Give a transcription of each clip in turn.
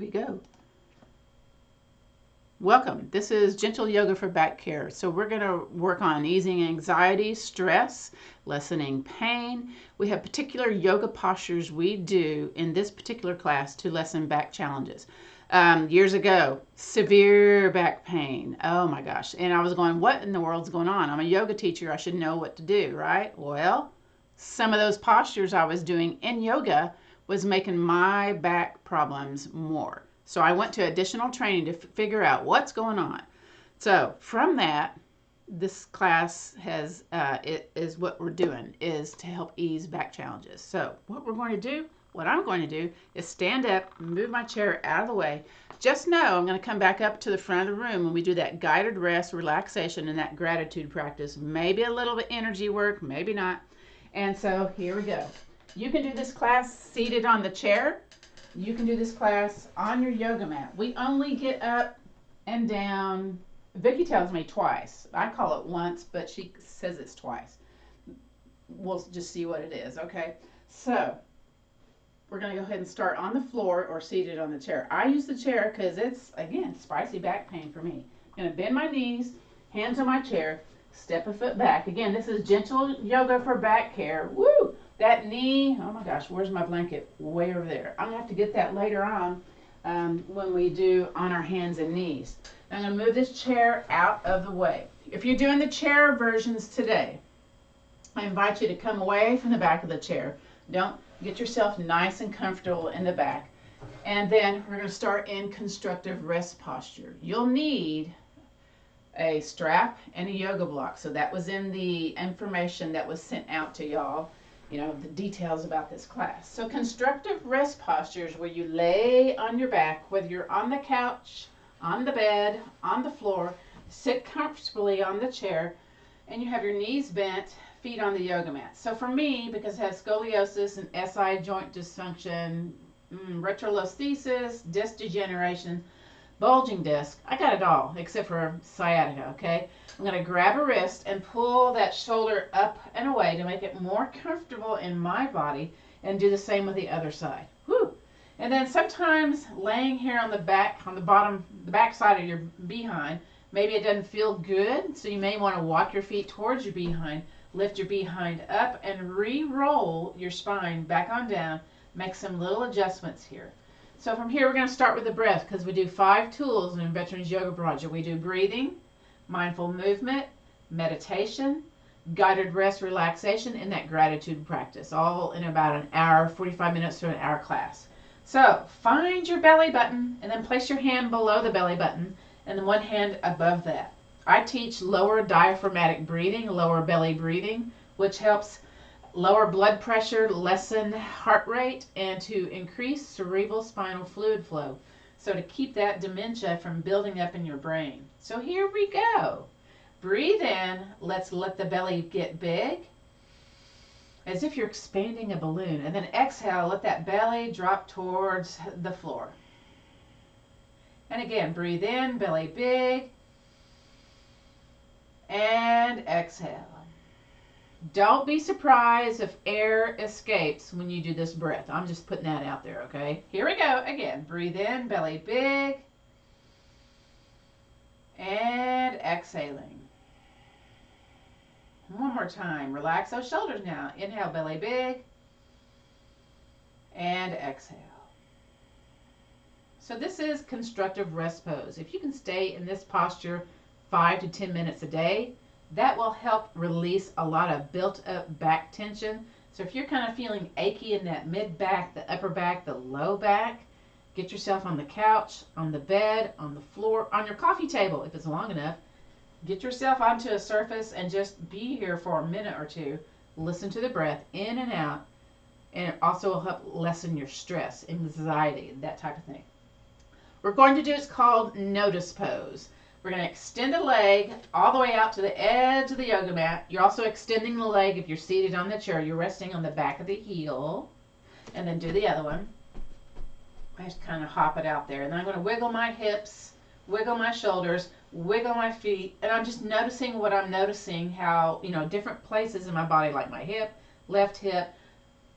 we go. Welcome. This is Gentle Yoga for Back Care. So we're going to work on easing anxiety, stress, lessening pain. We have particular yoga postures we do in this particular class to lessen back challenges. Years ago, severe back pain. Oh my gosh. And I was going, what in the world's going on? I'm a yoga teacher. I should know what to do, right? Well, some of those postures I was doing in yoga was making my back problems more. So I went to additional training to figure out what's going on. So from that, this class has is what we're doing is to help ease back challenges. So what we're going to do, what I'm going to do is stand up, move my chair out of the way. Just know I'm going to come back up to the front of the room when we do that guided rest, relaxation, and that gratitude practice. Maybe a little bit energy work, maybe not. And so here we go. You can do this class seated on the chair. You can do this class on your yoga mat. We only get up and down. Vicki tells me twice. I call it once, but she says it's twice. We'll just see what it is, okay? So we're going to go ahead and start on the floor or seated on the chair. I use the chair because it's, again, spicy back pain for me. I'm going to bend my knees, hands on my chair, step a foot back. Again, this is Gentle Yoga for Back Care. Woo! That knee, oh my gosh, where's my blanket? Way over there. I'm going to have to get that later on when we do on our hands and knees. I'm going to move this chair out of the way. If you're doing the chair versions today, I invite you to come away from the back of the chair. Don't get yourself nice and comfortable in the back. And then we're going to start in constructive rest posture. You'll need a strap and a yoga block. So that was in the information that was sent out to y'all. You know, the details about this class. So constructive rest postures where you lay on your back, whether you're on the couch, on the bed, on the floor, sit comfortably on the chair, and you have your knees bent, feet on the yoga mat. So for me, because I have scoliosis and SI joint dysfunction, retrosthesis, disc degeneration, bulging disc, I got it all except for sciatica, okay? I'm going to grab a wrist and pull that shoulder up and away to make it more comfortable in my body and do the same with the other side. Whew. And then sometimes laying here on the back, on the bottom, the back side of your behind, maybe it doesn't feel good, so you may want to walk your feet towards your behind, lift your behind up and re-roll your spine back on down, make some little adjustments here. So from here, we're going to start with the breath because we do 5 tools in Veterans Yoga Project. We do breathing, mindful movement, meditation, guided rest, relaxation, and that gratitude practice, all in about an hour, 45 minutes to an hour class. So find your belly button and then place your hand below the belly button and then one hand above that. I teach lower diaphragmatic breathing, lower belly breathing, which helps lower blood pressure, lessen heart rate, and to increase cerebral spinal fluid flow. So to keep that dementia from building up in your brain. So here we go. Breathe in. Let's let the belly get big, as if you're expanding a balloon. And then exhale, let that belly drop towards the floor. And again, breathe in, belly big, and exhale. Don't be surprised if air escapes when you do this breath. I'm just putting that out there, okay? Here we go. Again, breathe in, belly big, and exhaling. One more time. Relax those shoulders now. Inhale, belly big, and exhale. So this is constructive rest pose. If you can stay in this posture 5 to 10 minutes a day, that will help release a lot of built up back tension. So if you're kind of feeling achy in that mid back, the upper back, the low back, get yourself on the couch, on the bed, on the floor, on your coffee table if it's long enough. Get yourself onto a surface and just be here for a minute or two. Listen to the breath in and out, and it also will help lessen your stress, anxiety, that type of thing. We're going to do, it's called notice pose. We're going to extend the leg all the way out to the edge of the yoga mat. You're also extending the leg if you're seated on the chair. You're resting on the back of the heel. And then do the other one. I just kind of hop it out there. And then I'm going to wiggle my hips, wiggle my shoulders, wiggle my feet. And I'm just noticing what I'm noticing, how, different places in my body, like my hip, left hip,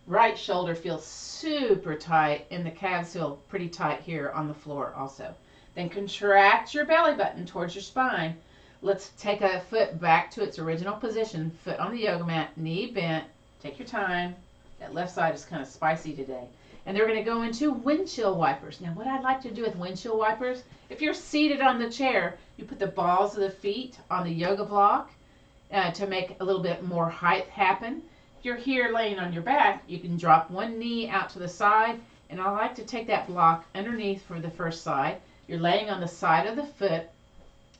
Right shoulder feels super tight, and the calves feel pretty tight here on the floor also. Then contract your belly button towards your spine. Let's take a foot back to its original position. Foot on the yoga mat, knee bent. Take your time. That left side is kind of spicy today. And they're going to go into windshield wipers. Now, what I'd like to do with windshield wipers, if you're seated on the chair, you put the balls of the feet on the yoga block to make a little bit more height happen. If you're here laying on your back, you can drop one knee out to the side, and I like to take that block underneath for the first side. You're laying on the side of the foot,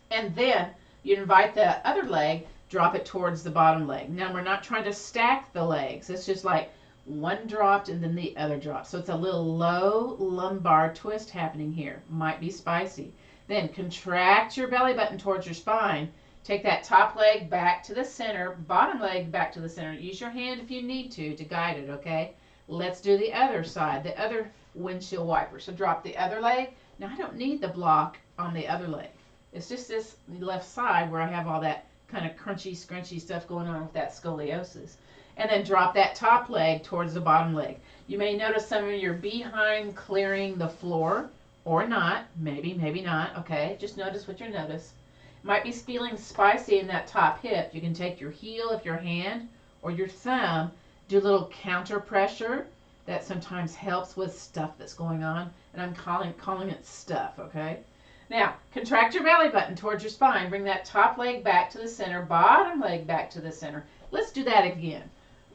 and then you invite the other leg, drop it towards the bottom leg. Now, we're not trying to stack the legs. It's just like one dropped and then the other dropped. So it's a little low lumbar twist happening here. Might be spicy. Then contract your belly button towards your spine. Take that top leg back to the center, bottom leg back to the center. Use your hand if you need to guide it, okay? Let's do the other side, the other windshield wiper. So drop the other leg. Now, I don't need the block on the other leg. It's just this left side where I have all that kind of crunchy, scrunchy stuff going on with that scoliosis. And then drop that top leg towards the bottom leg. You may notice some of your behind clearing the floor or not. Maybe, maybe not. Okay, just notice what you notice. Might be feeling spicy in that top hip. You can take your heel of your hand or your thumb, do a little counter pressure. That sometimes helps with stuff that's going on. And I'm calling it stuff, okay? Now, contract your belly button towards your spine. Bring that top leg back to the center, bottom leg back to the center. Let's do that again.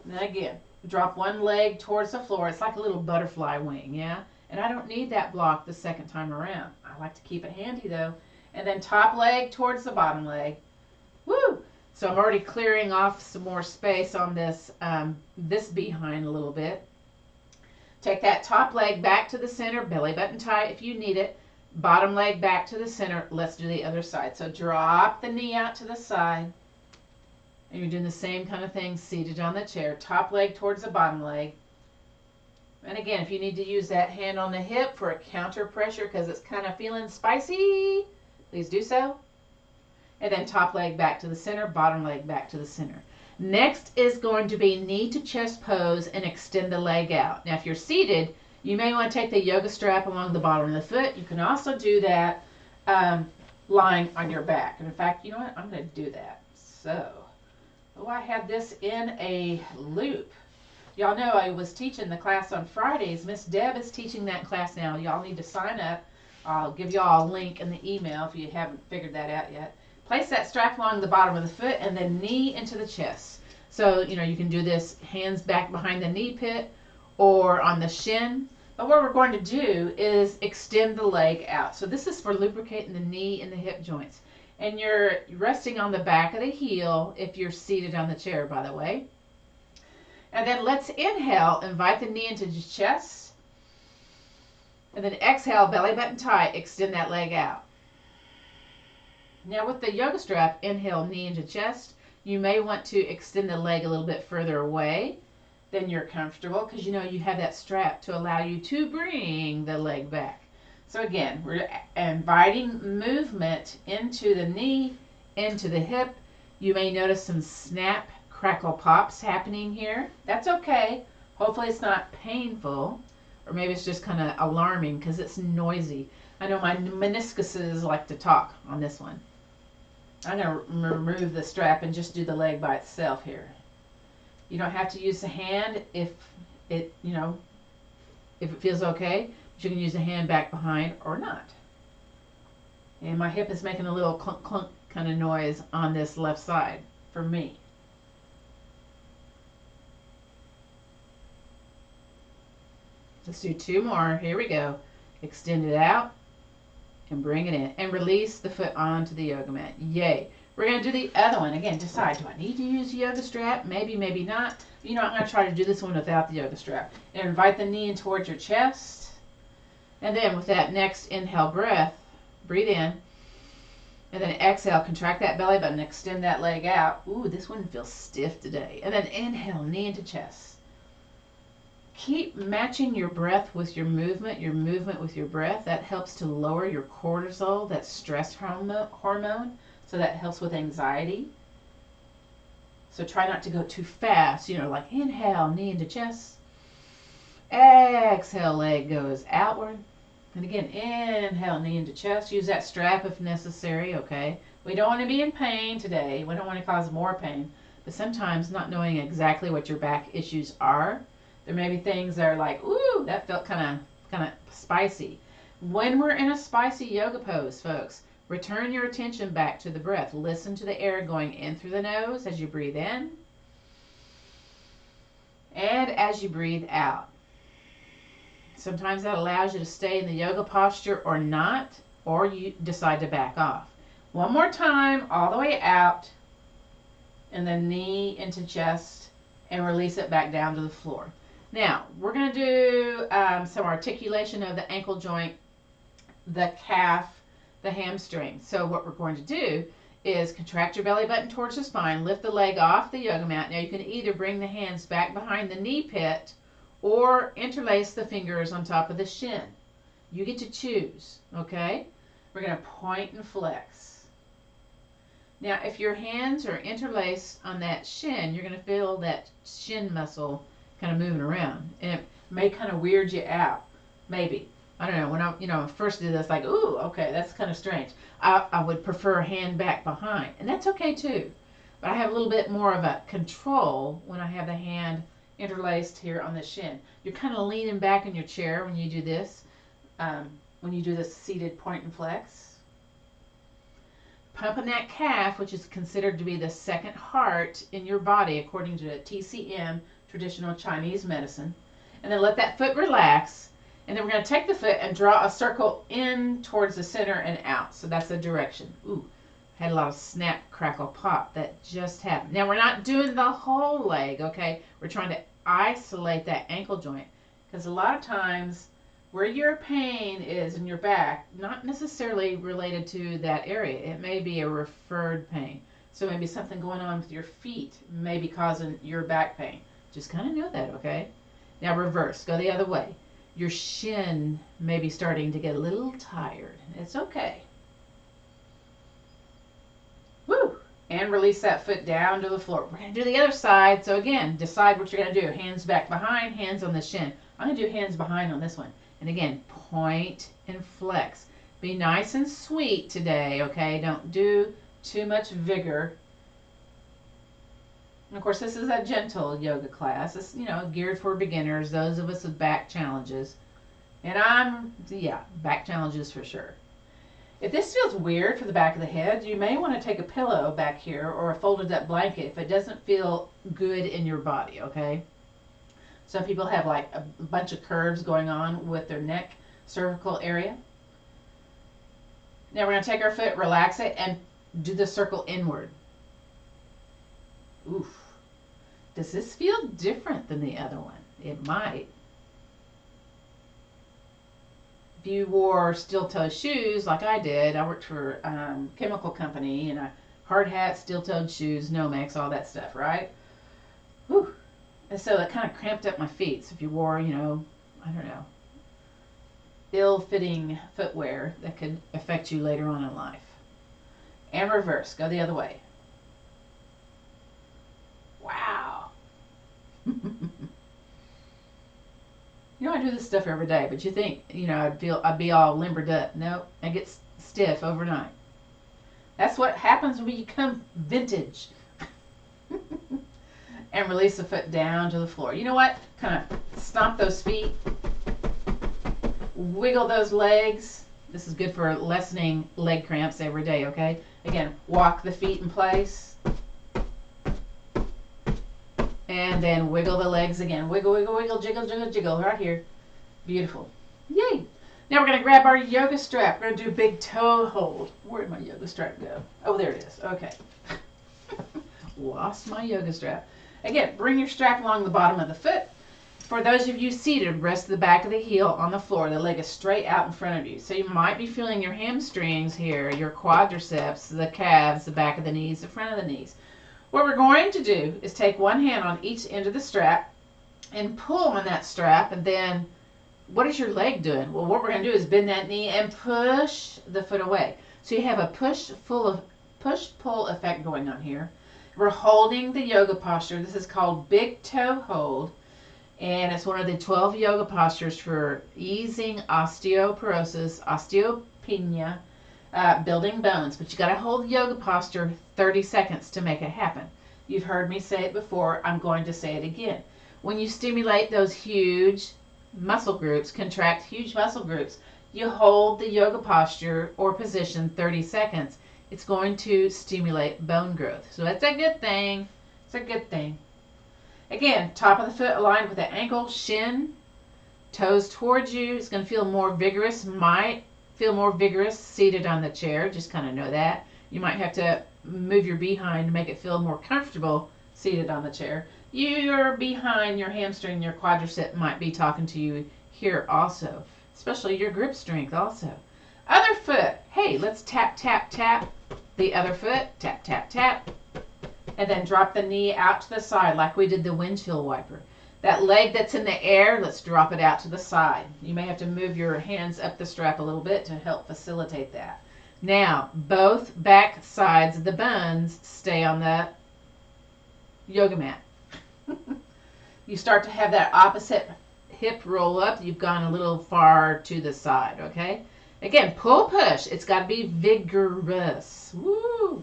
And then again, drop one leg towards the floor. It's like a little butterfly wing, yeah? And I don't need that block the second time around. I like to keep it handy though. And then top leg towards the bottom leg. Woo! So I'm already clearing off some more space on this, this behind a little bit. Take that top leg back to the center, belly button tight if you need it. Bottom leg back to the center. Let's do the other side. So drop the knee out to the side. And you're doing the same kind of thing seated on the chair. Top leg towards the bottom leg. And again, if you need to use that hand on the hip for a counter pressure because it's kind of feeling spicy, please do so. And then top leg back to the center, bottom leg back to the center. Next is going to be knee to chest pose and extend the leg out. Now, if you're seated, you may want to take the yoga strap along the bottom of the foot. You can also do that lying on your back. And in fact, you know what? I'm going to do that. So, I had this in a loop. Y'all know I was teaching the class on Fridays. Miss Deb is teaching that class now. Y'all need to sign up. I'll give y'all a link in the email if you haven't figured that out yet. Place that strap along the bottom of the foot and then knee into the chest. So, you know, you can do this hands back behind the knee pit or on the shin. But what we're going to do is extend the leg out. So this is for lubricating the knee and the hip joints. And you're resting on the back of the heel if you're seated on the chair, by the way. And then let's inhale, invite the knee into the chest. And then exhale, belly button tight, extend that leg out. Now with the yoga strap, inhale, knee into chest. You may want to extend the leg a little bit further away than you're comfortable because you know you have that strap to allow you to bring the leg back. So again, we're inviting movement into the knee, into the hip. You may notice some snap, crackle, pops happening here. That's okay. Hopefully it's not painful, or maybe it's just kind of alarming because it's noisy. I know my meniscuses like to talk on this one. I'm going to remove the strap and just do the leg by itself here. You don't have to use the hand if it, you know, if it feels okay. But you can use the hand back behind or not. And my hip is making a little clunk clunk kind of noise on this left side for me. Let's do two more. Here we go. Extend it out and bring it in. And release the foot onto the yoga mat. Yay. We're going to do the other one. Again, decide, do I need to use the yoga strap? Maybe, maybe not. You know, I'm going to try to do this one without the yoga strap. And invite the knee in towards your chest. And then with that next inhale breath, breathe in. And then exhale, contract that belly button, extend that leg out. Ooh, this one feels stiff today. And then inhale, knee into chest. Keep matching your breath with your movement with your breath. That helps to lower your cortisol, that stress hormone. So that helps with anxiety. So try not to go too fast, you know, like inhale, knee into chest. Exhale, leg goes outward. And again, inhale, knee into chest. Use that strap if necessary, okay? We don't want to be in pain today. We don't want to cause more pain. But sometimes not knowing exactly what your back issues are, there may be things that are like, ooh, that felt kind of spicy. When we're in a spicy yoga pose, folks, return your attention back to the breath. Listen to the air going in through the nose as you breathe in and as you breathe out. Sometimes that allows you to stay in the yoga posture or not, or you decide to back off. One more time, all the way out, and then knee into chest, and release it back down to the floor. Now, we're going to do some articulation of the ankle joint, the calf, the hamstring. So what we're going to do is contract your belly button towards the spine, lift the leg off the yoga mat. Now you can either bring the hands back behind the knee pit or interlace the fingers on top of the shin. You get to choose, okay? We're going to point and flex. Now, if your hands are interlaced on that shin, you're going to feel that shin muscle kind of moving around. And it may kind of weird you out, maybe. I don't know, when I first did this, like, ooh, okay, that's kind of strange. I would prefer a hand back behind, and that's okay too. But I have a little bit more of a control when I have the hand interlaced here on the shin. You're kind of leaning back in your chair when you do this, seated point and flex. Pumping that calf, which is considered to be the second heart in your body according to TCM, traditional Chinese medicine. And then let that foot relax. And then we're going to take the foot and draw a circle in towards the center and out. So that's the direction. Ooh, had a lot of snap, crackle, pop that just happened. Now we're not doing the whole leg, okay? We're trying to isolate that ankle joint. Because a lot of times where your pain is in your back, not necessarily related to that area. It may be a referred pain. So maybe something going on with your feet may be causing your back pain. Just kind of know that, okay? Now reverse. Go the other way. Your shin may be starting to get a little tired. It's okay. Woo! And release that foot down to the floor. We're going to do the other side. So again, decide what you're going to do. Hands back behind, hands on the shin. I'm going to do hands behind on this one. And again, point and flex. Be nice and sweet today, okay? Don't do too much vigor. And of course, this is a gentle yoga class. It's, geared for beginners, those of us with back challenges. And back challenges for sure. If this feels weird for the back of the head, you may want to take a pillow back here or a folded up blanket if it doesn't feel good in your body, okay? Some people have like a bunch of curves going on with their neck, cervical area. Now we're going to take our foot, relax it, and do the circle inward. Oof. Does this feel different than the other one? It might. If you wore steel-toed shoes like I did, I worked for a chemical company, and hard hat, steel-toed shoes, Nomex, all that stuff, right? Whew. And so it kind of cramped up my feet. So if you wore, ill-fitting footwear, that could affect you later on in life. And reverse. Go the other way. Wow. I do this stuff every day, but you think, I'd be all limbered up. Nope, I get stiff overnight. That's what happens when we become vintage. And release the foot down to the floor. You know what? Kind of stomp those feet. Wiggle those legs. This is good for lessening leg cramps every day, okay? Again, walk the feet in place. And then wiggle the legs again. Wiggle, wiggle, wiggle, jiggle, jiggle, jiggle. Right here. Beautiful. Yay! Now we're going to grab our yoga strap. We're going to do a big toe hold. Where did my yoga strap go? Oh, there it is. Okay. Lost my yoga strap. Again, bring your strap along the bottom of the foot. For those of you seated, rest the back of the heel on the floor. The leg is straight out in front of you. So you might be feeling your hamstrings here, your quadriceps, the calves, the back of the knees, the front of the knees. What we're going to do is take one hand on each end of the strap and pull on that strap, and then what is your leg doing? Well, what we're going to do is bend that knee and push the foot away. So you have a push-pull effect going on here. We're holding the yoga posture. This is called big toe hold. And it's one of the 12 yoga postures for easing osteoporosis, osteopenia, building bones. But you got to hold the yoga posture 30 seconds to make it happen. You've heard me say it before. I'm going to say it again. When you stimulate those huge muscle groups, contract huge muscle groups, you hold the yoga posture or position 30 seconds. It's going to stimulate bone growth. So that's a good thing. It's a good thing. Again, top of the foot aligned with the ankle, shin, toes towards you. It's going to feel more vigorous. Might feel more vigorous seated on the chair. Just kind of know that. You might have to move your behind to make it feel more comfortable seated on the chair. Your behind, your hamstring, your quadricep might be talking to you here also, especially your grip strength also. Other foot. Hey, let's tap, tap, tap. The other foot. Tap, tap, tap. And then drop the knee out to the side like we did the windshield wiper. That leg that's in the air, let's drop it out to the side. You may have to move your hands up the strap a little bit to help facilitate that. Now, both back sides of the buns stay on the yoga mat. You start to have that opposite hip roll up. You've gone a little far to the side, okay? Again, pull, push. It's got to be vigorous. Woo!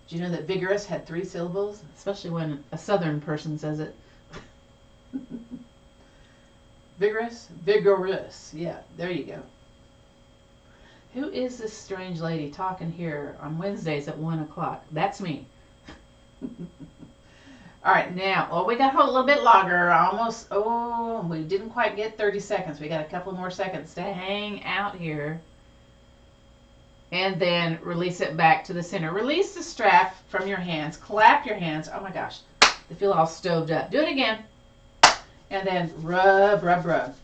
Do you know that vigorous had 3 syllables? Especially when a southern person says it. Vigorous? Vigorous. Yeah, there you go. Who is this strange lady talking here on Wednesdays at 1 o'clock? That's me. All right, now, well, we got to hold a little bit longer. Almost, we didn't quite get 30 seconds. We got a couple more seconds to hang out here. And then release it back to the center. Release the strap from your hands. Clap your hands. Oh my gosh, they feel all stoved up. Do it again. And then rub, rub, rub.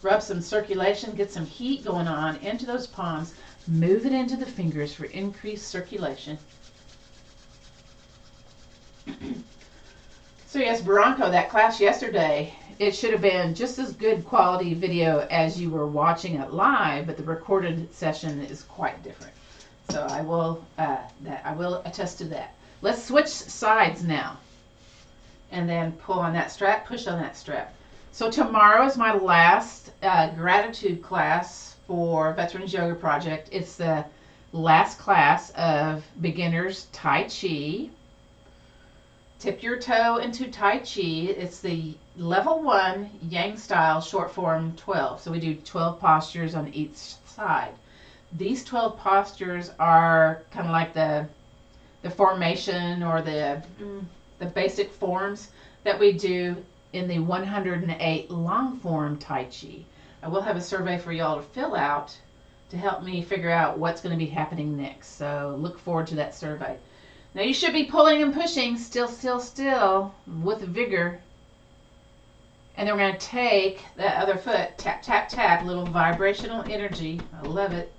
Rub some circulation. Get some heat going on into those palms. Move it into the fingers for increased circulation. So yes, Bronco, that class yesterday, it should have been just as good quality video as you were watching it live, but the recorded session is quite different. So I will attest to that. Let's switch sides now. And then pull on that strap, push on that strap. So tomorrow is my last gratitude class for Veterans Yoga Project. It's the last class of beginners Tai Chi. Tip your toe into Tai Chi. It's the level 1 Yang style short form 12. So we do 12 postures on each side. These 12 postures are kind of like the formation or the basic forms that we do in the 108 long form Tai Chi. I will have a survey for y'all to fill out to help me figure out what's going to be happening next. So look forward to that survey. Now you should be pulling and pushing still with vigor. And then we're going to take that other foot, tap, tap, tap, little vibrational energy. I love it.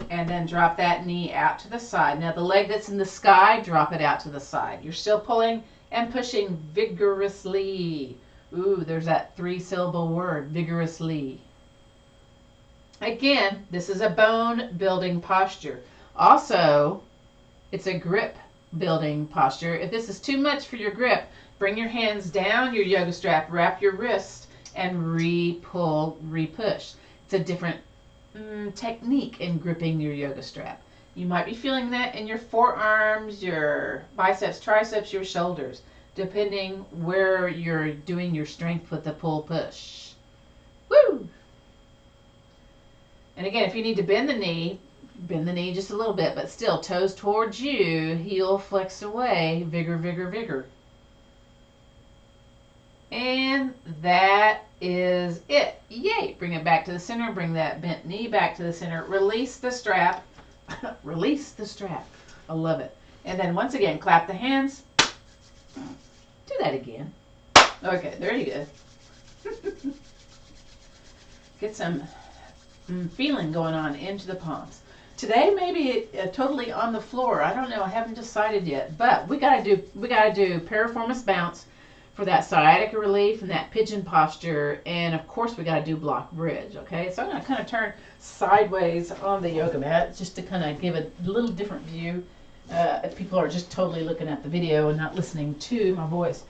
And then drop that knee out to the side. Now the leg that's in the sky, drop it out to the side. You're still pulling and pushing vigorously. Ooh, there's that 3-syllable word, vigorously. Again, this is a bone building posture. Also, it's a grip building posture. If this is too much for your grip, bring your hands down your yoga strap, wrap your wrist, and re-pull, re-push. It's a different technique in gripping your yoga strap. You might be feeling that in your forearms, your biceps, triceps, your shoulders, depending where you're doing your strength with the pull-push. Woo! And again, if you need to bend the knee just a little bit, but still toes towards you, heel flexed away, vigor, vigor, vigor. And that is it. Yay! Bring it back to the center, bring that bent knee back to the center, release the strap, release the strap. I love it. And then once again, clap the hands. Do that again. Okay, there you go. Get some feeling going on into the palms. Today maybe totally on the floor. I don't know. I haven't decided yet. But we gotta do piriformis bounce for that sciatica relief and that pigeon posture, and of course we gotta do block bridge. Okay, so I'm gonna kind of turn sideways on the yoga mat just to kind of give a little different view. If people are just totally looking at the video and not listening to my voice.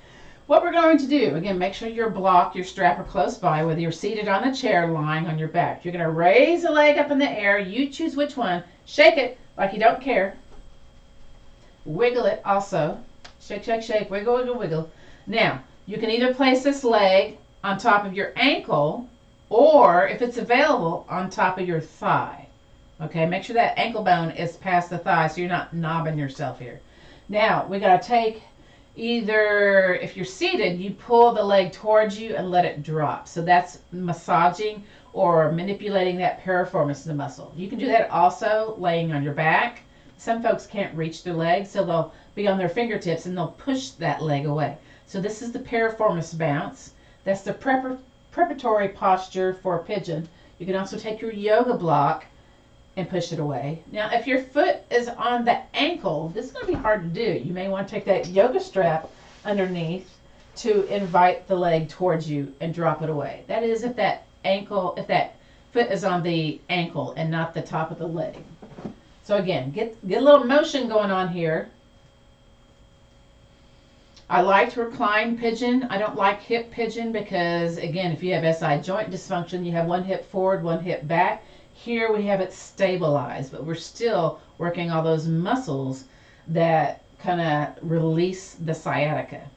what we're going to do, again, make sure your block, your strap are close by, whether you're seated on the chair, lying on your back. You're going to raise a leg up in the air. You choose which one. Shake it like you don't care. Wiggle it also. Shake, shake, shake. Wiggle, wiggle, wiggle. Now, you can either place this leg on top of your ankle or, if it's available, on top of your thigh. Okay, make sure that ankle bone is past the thigh so you're not knobbing yourself here. Now, we got to take either, if you're seated, you pull the leg towards you and let it drop. So that's massaging or manipulating that piriformis muscle. You can do that also laying on your back. Some folks can't reach their legs, so they'll be on their fingertips and they'll push that leg away. So this is the piriformis bounce. That's the preparatory posture for a pigeon. You can also take your yoga block and push it away. Now, if your foot is on the ankle, this is going to be hard to do. You may want to take that yoga strap underneath to invite the leg towards you and drop it away. That is if that foot is on the ankle and not the top of the leg. So again, get a little motion going on here. I like recline pigeon. I don't like hip pigeon because, again, if you have SI joint dysfunction, you have one hip forward, one hip back. Here we have it stabilized, but we're still working all those muscles that kind of release the sciatica.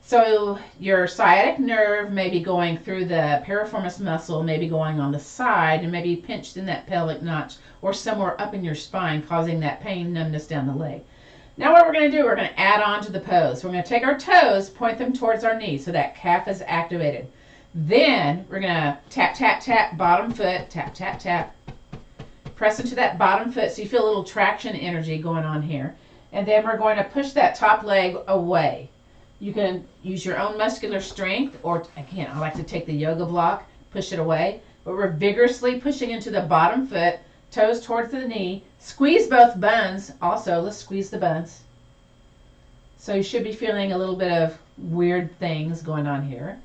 So your sciatic nerve may be going through the piriformis muscle, maybe going on the side, and maybe pinched in that pelvic notch or somewhere up in your spine, causing that pain, numbness down the leg. Now what we're going to do, we're going to add on to the pose. We're going to take our toes, point them towards our knees so that calf is activated. Then we're going to tap, tap, tap, bottom foot, tap, tap, tap. Press into that bottom foot so you feel a little traction energy going on here. And then we're going to push that top leg away. You can use your own muscular strength, or again, I like to take the yoga block, push it away. But we're vigorously pushing into the bottom foot, toes towards the knee. Squeeze both buns. Also, let's squeeze the buns. So you should be feeling a little bit of weird things going on here.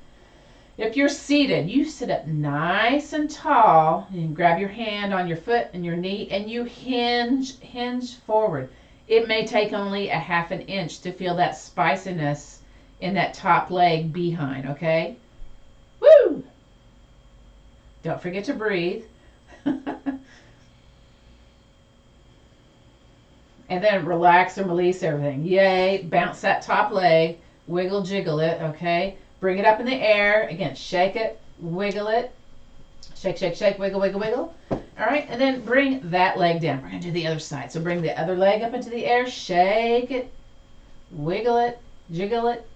If you're seated, you sit up nice and tall and grab your hand on your foot and your knee and you hinge forward. It may take only a ½ an inch to feel that spiciness in that top leg behind, okay? Woo! Don't forget to breathe. And then relax and release everything. Yay, bounce that top leg, wiggle, jiggle it, okay? Bring it up in the air. Again, shake it, wiggle it. Shake, shake, shake, wiggle, wiggle, wiggle. All right, and then bring that leg down. We're going to do the other side. So bring the other leg up into the air, shake it, wiggle it, jiggle it.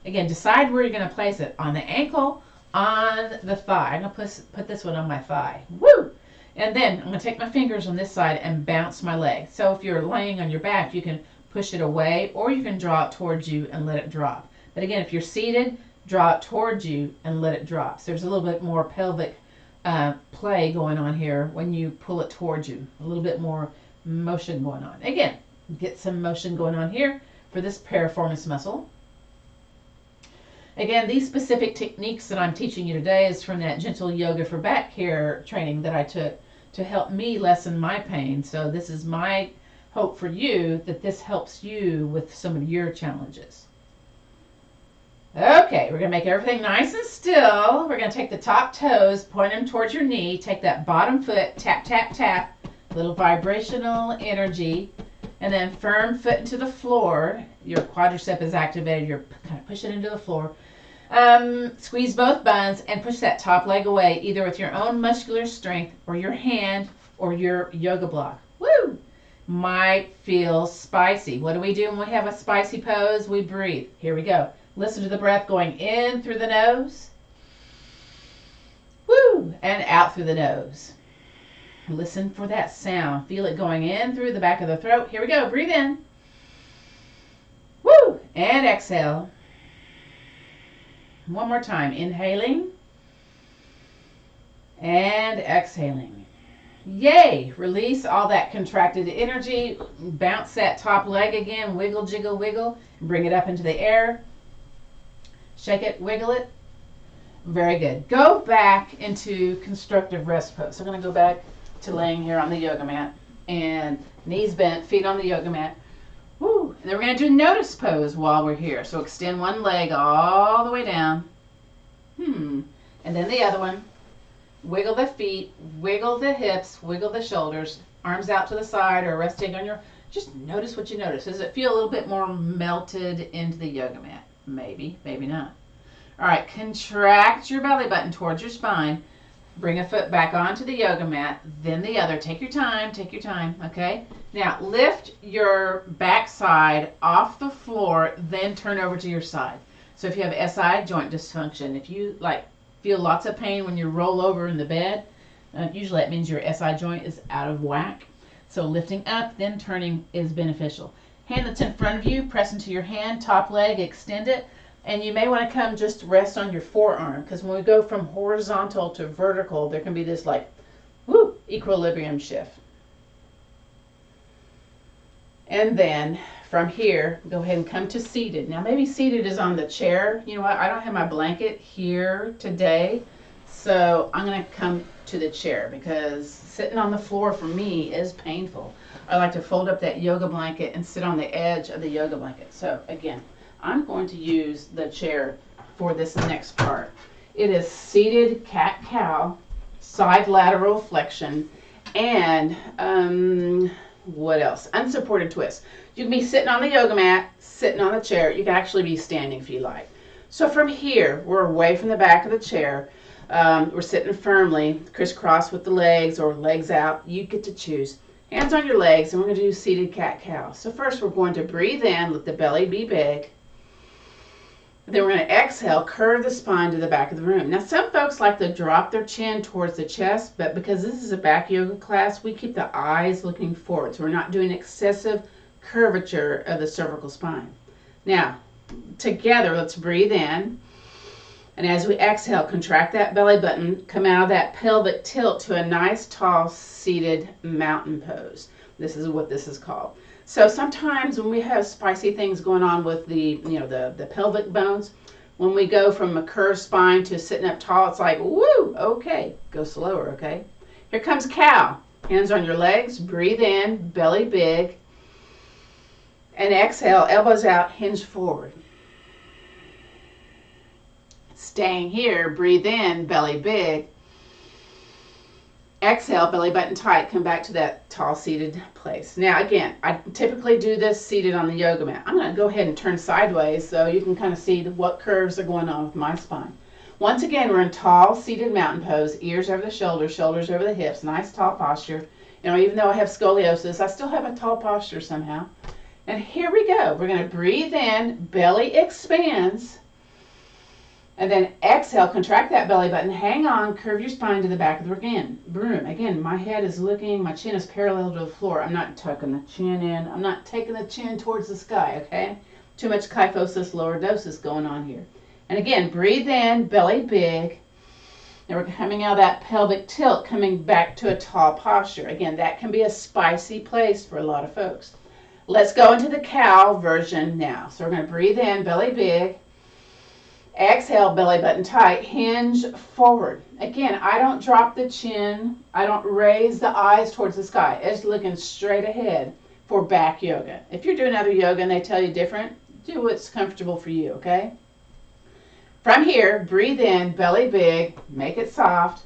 Again, decide where you're going to place it. On the ankle, on the thigh. I'm going to put this one on my thigh. Woo! And then I'm going to take my fingers on this side and bounce my leg. So if you're laying on your back, you can push it away or you can draw it towards you and let it drop. But again, if you're seated, draw it towards you and let it drop. So there's a little bit more pelvic play going on here when you pull it towards you. A little bit more motion going on. Again, get some motion going on here for this piriformis muscle. Again, these specific techniques that I'm teaching you today is from that gentle yoga for back care training that I took to help me lessen my pain. So this is my hope for you, that this helps you with some of your challenges. Okay, we're going to make everything nice and still. We're going to take the top toes, point them towards your knee, take that bottom foot, tap, tap, tap, little vibrational energy, and then firm foot into the floor. Your quadricep is activated. You're kind of pushing into the floor. Squeeze both buns and push that top leg away, either with your own muscular strength or your hand or your yoga block. Woo! Might feel spicy. What do we do when we have a spicy pose? We breathe. Here we go. Listen to the breath going in through the nose. Woo! And out through the nose. Listen for that sound. Feel it going in through the back of the throat. Here we go. Breathe in. Woo! And exhale. One more time. Inhaling. And exhaling. Yay! Release all that contracted energy. Bounce that top leg again. Wiggle, jiggle, wiggle. Bring it up into the air. Shake it, wiggle it. Very good. Go back into constructive rest pose. So I'm going to go back to laying here on the yoga mat. And knees bent, feet on the yoga mat. Woo! And then we're going to do notice pose while we're here. So extend one leg all the way down. And then the other one. Wiggle the feet, wiggle the hips, wiggle the shoulders, arms out to the side or resting on your, just notice what you notice. Does it feel a little bit more melted into the yoga mat? Maybe, maybe not. All right, contract your belly button towards your spine. Bring a foot back onto the yoga mat, then the other. Take your time, okay? Now, lift your backside off the floor, then turn over to your side. So if you have SI joint dysfunction, if you feel lots of pain when you roll over in the bed, usually that means your SI joint is out of whack. So lifting up, then turning is beneficial. Hand that's in front of you, press into your hand, top leg, extend it. And you may want to come just rest on your forearm, because when we go from horizontal to vertical, there can be this equilibrium shift. And then from here, go ahead and come to seated. Now maybe seated is on the chair. You know what? I don't have my blanket here today, so I'm going to come to the chair because sitting on the floor for me is painful. I like to fold up that yoga blanket and sit on the edge of the yoga blanket. So again, I'm going to use the chair for this next part. It is seated cat-cow, side lateral flexion, and what else? Unsupported twist. You can be sitting on the yoga mat, sitting on the chair. You can actually be standing if you like. So from here, we're away from the back of the chair. We're sitting firmly, crisscross with the legs or legs out. You get to choose. Hands on your legs, and we're going to do seated cat-cow. So first we're going to breathe in, let the belly be big. Then we're going to exhale, curve the spine to the back of the room. Now some folks like to drop their chin towards the chest, but because this is a back yoga class, we keep the eyes looking forward. So we're not doing excessive curvature of the cervical spine. Now, together, let's breathe in. And as we exhale, contract that belly button, come out of that pelvic tilt to a nice, tall, seated mountain pose. This is what this is called. So sometimes when we have spicy things going on with the pelvic bones, when we go from a curved spine to sitting up tall, it's like, woo, okay, go slower, okay? Here comes cow. Hands on your legs, breathe in, belly big, and exhale, elbows out, hinge forward. Staying here, breathe in, belly big. Exhale, belly button tight, come back to that tall seated place. Now again, I typically do this seated on the yoga mat. I'm going to go ahead and turn sideways so you can kind of see what curves are going on with my spine. Once again, we're in tall seated mountain pose, ears over the shoulders, shoulders over the hips, nice tall posture. You know, even though I have scoliosis, I still have a tall posture somehow. And here we go. We're going to breathe in, belly expands. And then exhale, contract that belly button, hang on, curve your spine to the back of the room. Again, my head is looking, my chin is parallel to the floor. I'm not tucking the chin in. I'm not taking the chin towards the sky, okay? Too much kyphosis, lordosis going on here. And again, breathe in, belly big. Now we're coming out of that pelvic tilt, coming back to a tall posture. Again, that can be a spicy place for a lot of folks. Let's go into the cow version now. So we're going to breathe in, belly big. Exhale, belly button tight, hinge forward. Again, I don't drop the chin. I don't raise the eyes towards the sky. It's looking straight ahead for back yoga. If you're doing other yoga and they tell you different, do what's comfortable for you, okay? From here, breathe in, belly big, make it soft.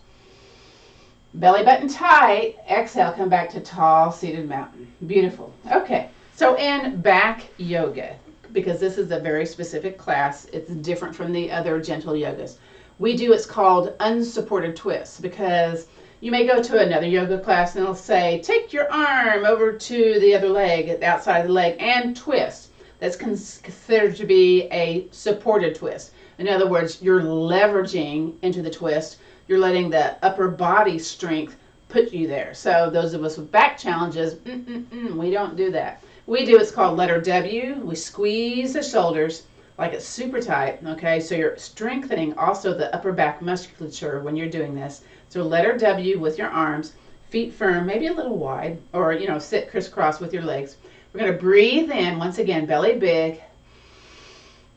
Belly button tight. Exhale, come back to tall seated mountain. Beautiful. Okay, so in back yoga, because this is a very specific class, it's different from the other gentle yogas. We do what's called unsupported twists, because you may go to another yoga class and it'll say, take your arm over to the other leg, the outside of the leg, and twist. That's considered to be a supported twist. In other words, you're leveraging into the twist. You're letting the upper body strength put you there. So those of us with back challenges, we don't do that. We do what's called letter W. We squeeze the shoulders like it's super tight, okay? So you're strengthening also the upper back musculature when you're doing this. So letter W with your arms, feet firm, maybe a little wide, or, you know, sit crisscross with your legs. We're going to breathe in, once again, belly big.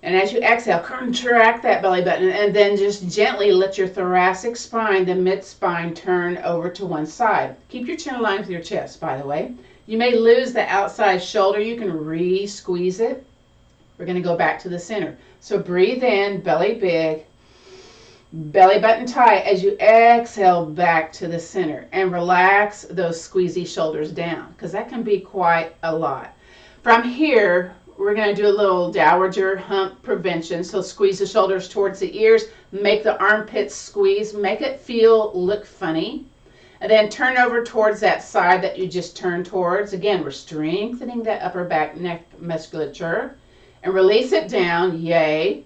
And as you exhale, contract that belly button, and then just gently let your thoracic spine, the mid-spine, turn over to one side. Keep your chin aligned with your chest, by the way. You may lose the outside shoulder. You can re-squeeze it. We're going to go back to the center. So breathe in, belly big, belly button tight as you exhale back to the center, and relax those squeezy shoulders down because that can be quite a lot. From here, we're going to do a little dowager hump prevention. So squeeze the shoulders towards the ears, make the armpits squeeze, make it look funny. And then turn over towards that side that you just turned towards. Again, we're strengthening that upper back neck musculature. And release it down, yay.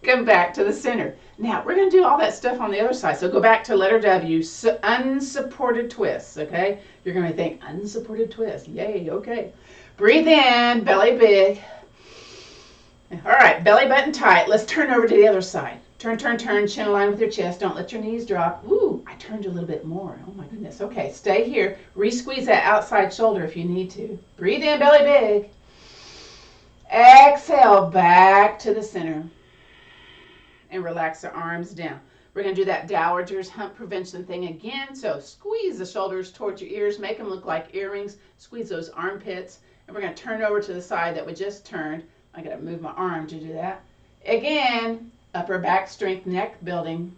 Come back to the center. Now, we're going to do all that stuff on the other side. So go back to letter W, unsupported twists, okay? You're going to think, unsupported twist, yay, okay. Breathe in, belly big. All right, belly button tight. Let's turn over to the other side. Turn, turn, turn, chin aligned with your chest. Don't let your knees drop. Ooh, I turned a little bit more. Oh my goodness. Okay, stay here. Re-squeeze that outside shoulder if you need to. Breathe in, belly big. Exhale, back to the center. And relax the arms down. We're going to do that dowager's hump prevention thing again. So squeeze the shoulders towards your ears. Make them look like earrings. Squeeze those armpits. And we're going to turn over to the side that we just turned. I got to move my arm to do that. Again. Upper back strength, neck building.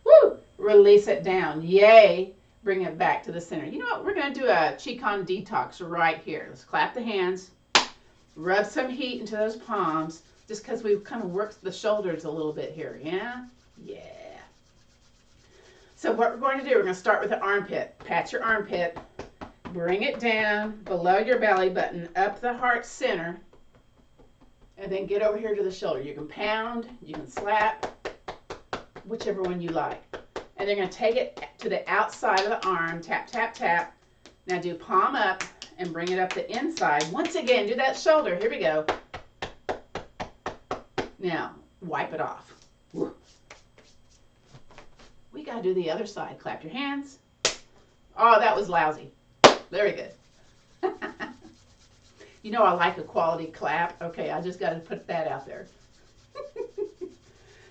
Woo! Release it down. Yay! Bring it back to the center. You know what? We're going to do a Qigong detox right here. Let's clap the hands. Rub some heat into those palms. Just because we've kind of worked the shoulders a little bit here. Yeah? Yeah. So what we're going to do, we're going to start with the armpit. Pat your armpit. Bring it down below your belly button, up the heart center. And then get over here to the shoulder. You can pound, you can slap, whichever one you like. And they're going to take it to the outside of the arm. Tap, tap, tap. Now do palm up and bring it up the inside. Once again, do that shoulder. Here we go. Now, wipe it off. We got to do the other side. Clap your hands. Oh, that was lousy. Very good. You know I like a quality clap. Okay, I just got to put that out there.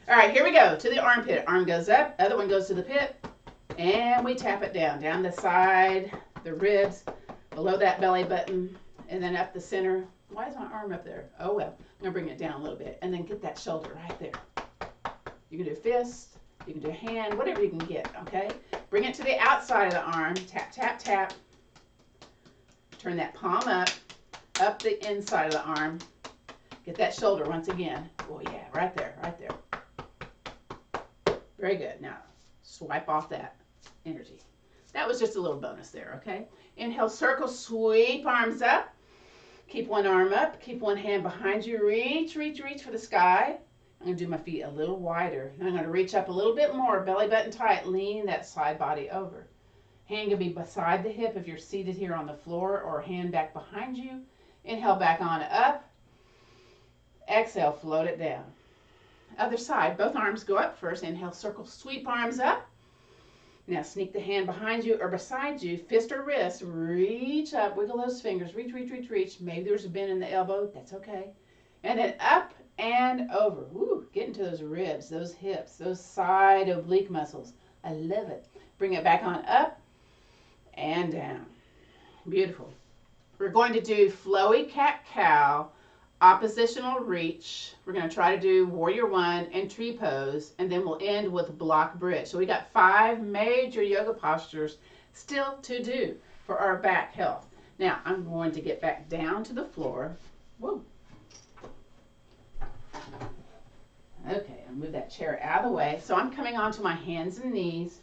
All right, here we go. To the armpit. Arm goes up. Other one goes to the pit. And we tap it down. Down the side, the ribs, below that belly button, and then up the center. Why is my arm up there? Oh, well. I'm going to bring it down a little bit. And then get that shoulder right there. You can do fist. You can do hand. Whatever you can get, okay? Bring it to the outside of the arm. Tap, tap, tap. Turn that palm up the inside of the arm. Get that shoulder once again. Oh yeah, right there, right there. Very good. Now, swipe off that energy. That was just a little bonus there, okay? Inhale, circle, sweep arms up. Keep one arm up, keep one hand behind you. Reach, reach, reach for the sky. I'm gonna do my feet a little wider. I'm gonna reach up a little bit more, belly button tight, lean that side body over. Hand can be beside the hip if you're seated here on the floor, or hand back behind you. Inhale back on up. Exhale, float it down. Other side, both arms go up first. Inhale, circle, sweep arms up. Now sneak the hand behind you or beside you, fist or wrist. Reach up, wiggle those fingers. Reach, reach, reach, reach. Maybe there's a bend in the elbow. That's okay. And then up and over. Woo, get into those ribs, those hips, those side oblique muscles. I love it. Bring it back on up and down. Beautiful. We're going to do flowy cat-cow, oppositional reach. We're going to try to do warrior one and tree pose, and then we'll end with block bridge. So we got 5 major yoga postures still to do for our back health. Now, I'm going to get back down to the floor. Whoa. Okay, I'll move that chair out of the way. So I'm coming onto my hands and knees.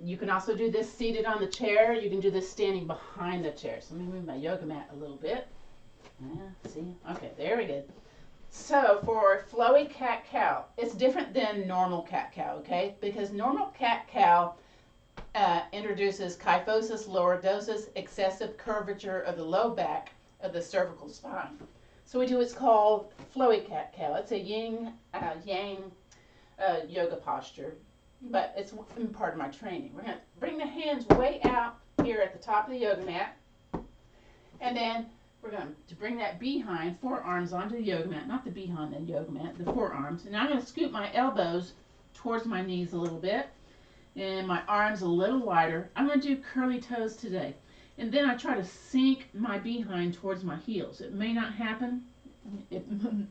You can also do this seated on the chair. You can do this standing behind the chair. So let me move my yoga mat a little bit. Yeah, see? Okay, there we go. So for flowy cat-cow, it's different than normal cat-cow, okay? Because normal cat-cow introduces kyphosis, lordosis, excessive curvature of the low back of the cervical spine. So we do what's called flowy cat-cow. It's a yin-yang yoga posture. But it's part of my training. We're going to bring the hands way out here at the top of the yoga mat. And then we're going to bring that behind, forearms onto the yoga mat. Not the behind the yoga mat, the forearms. And now I'm going to scoop my elbows towards my knees a little bit. And my arms a little wider. I'm going to do curly toes today. And then I try to sink my behind towards my heels. It may not happen. It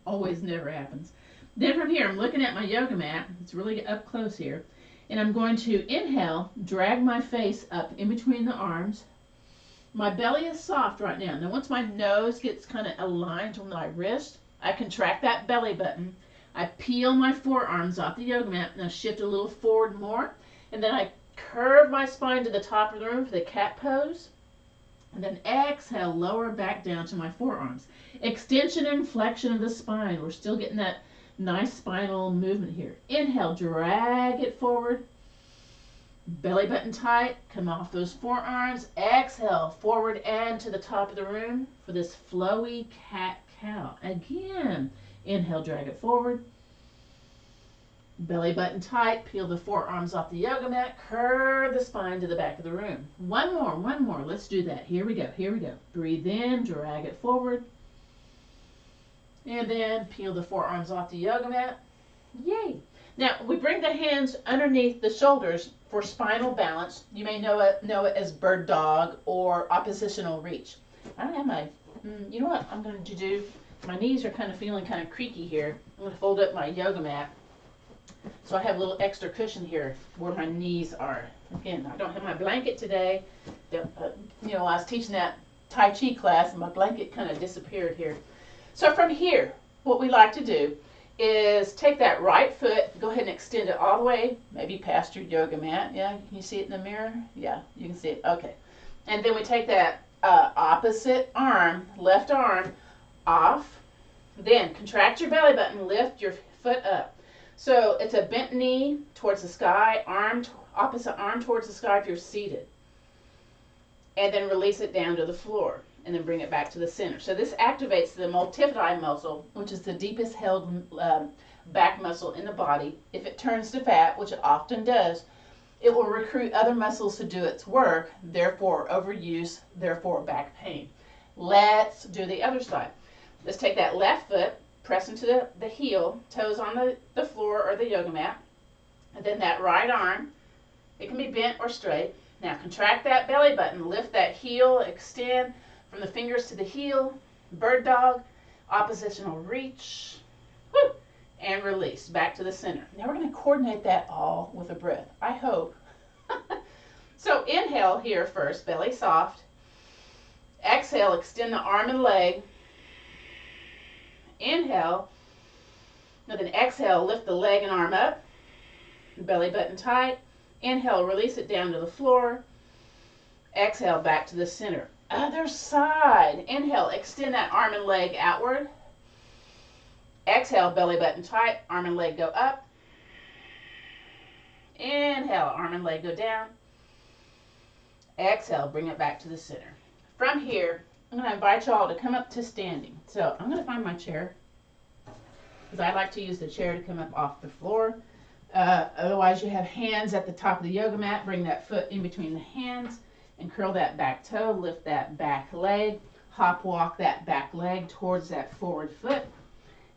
always never happens. Then from here, I'm looking at my yoga mat. It's really up close here. And I'm going to inhale, drag my face up in between the arms. My belly is soft right now. Now, once my nose gets kind of aligned to my wrist, I contract that belly button. I peel my forearms off the yoga mat. Now shift a little forward more. And then I curve my spine to the top of the room for the cat pose. And then exhale, lower back down to my forearms. Extension and flexion of the spine. We're still getting that nice spinal movement here. Inhale, drag it forward. Belly button tight. Come off those forearms. Exhale, forward and to the top of the room for this flowy cat-cow. Again, inhale, drag it forward. Belly button tight, peel the forearms off the yoga mat, curve the spine to the back of the room. One more. Let's do that. Here we go. Breathe in, drag it forward. And then peel the forearms off the yoga mat. Yay! Now, we bring the hands underneath the shoulders for spinal balance. You may know it as bird dog or oppositional reach. I don't have my, you know what I'm going to do? My knees are kind of feeling kind of creaky here. I'm going to fold up my yoga mat. So I have a little extra cushion here where my knees are. Again, I don't have my blanket today. I was teaching that Tai Chi class and my blanket kind of disappeared here. So from here, what we like to do is take that right foot, go ahead and extend it all the way, maybe past your yoga mat. Yeah, can you see it in the mirror? Yeah, you can see it. Okay. And then we take that opposite arm, left arm, off. Then contract your belly button, lift your foot up. So it's a bent knee towards the sky, opposite arm towards the sky if you're seated. And then release it down to the floor. And then bring it back to the center. So this activates the multifidi muscle, which is the deepest held back muscle in the body. If it turns to fat, which it often does, it will recruit other muscles to do its work, therefore overuse, therefore back pain. Let's do the other side. Let's take that left foot, press into the heel, toes on the floor or the yoga mat, and then that right arm, it can be bent or straight. Now contract that belly button, lift that heel, extend from the fingers to the heel, bird dog, oppositional reach, whoo, and release back to the center. Now we're going to coordinate that all with a breath, I hope. So inhale here first, belly soft. Exhale, extend the arm and leg. Inhale. Now then exhale, lift the leg and arm up. Belly button tight. Inhale, release it down to the floor. Exhale, back to the center. Other side. Inhale, extend that arm and leg outward. Exhale, belly button tight, arm and leg go up. Inhale, arm and leg go down. Exhale, bring it back to the center. From here, I'm going to invite you all to come up to standing. So I'm going to find my chair, because I like to use the chair to come up off the floor. Otherwise, you have hands at the top of the yoga mat. Bring that foot in between the hands and curl that back toe. Lift that back leg. Hop walk that back leg towards that forward foot.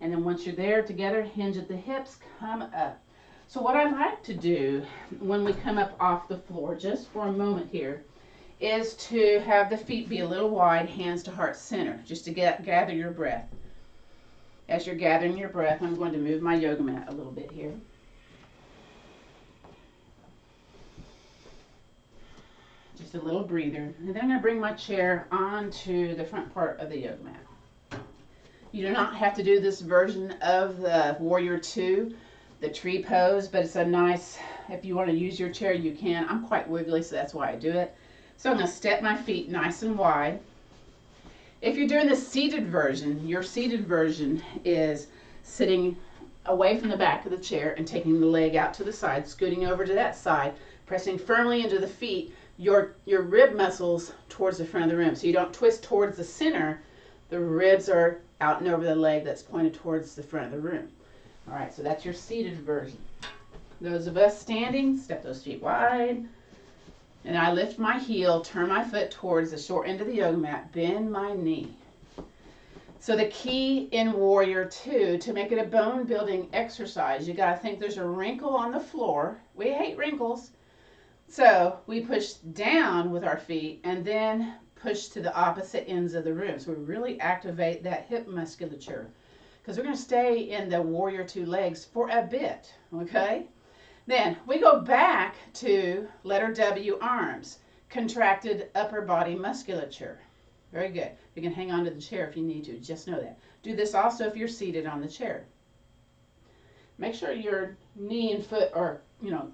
And then once you're there together, hinge at the hips, come up. So what I like to do when we come up off the floor, just for a moment here, is to have the feet be a little wide, hands to heart center, just to gather your breath. As you're gathering your breath, I'm going to move my yoga mat a little bit here. Just a little breather. And then I'm going to bring my chair onto the front part of the yoga mat. You do not have to do this version of the Warrior 2, the tree pose, but it's a nice, if you want to use your chair, you can. I'm quite wiggly, so that's why I do it. So I'm going to step my feet nice and wide. If you're doing the seated version, your seated version is sitting away from the back of the chair and taking the leg out to the side, scooting over to that side, pressing firmly into the feet, your rib muscles towards the front of the room. So you don't twist towards the center. The ribs are out and over the leg that's pointed towards the front of the room. All right, so that's your seated version. Those of us standing, step those feet wide. And I lift my heel, turn my foot towards the short end of the yoga mat, bend my knee. So the key in Warrior 2, to make it a bone building exercise, you got to think there's a wrinkle on the floor. We hate wrinkles. So we push down with our feet and then push to the opposite ends of the room. So we really activate that hip musculature because we're going to stay in the warrior two legs for a bit, okay? Then we go back to letter W, arms, contracted upper body musculature. Very good. You can hang on to the chair if you need to, just know that. Do this also if you're seated on the chair. Make sure your knee and foot are,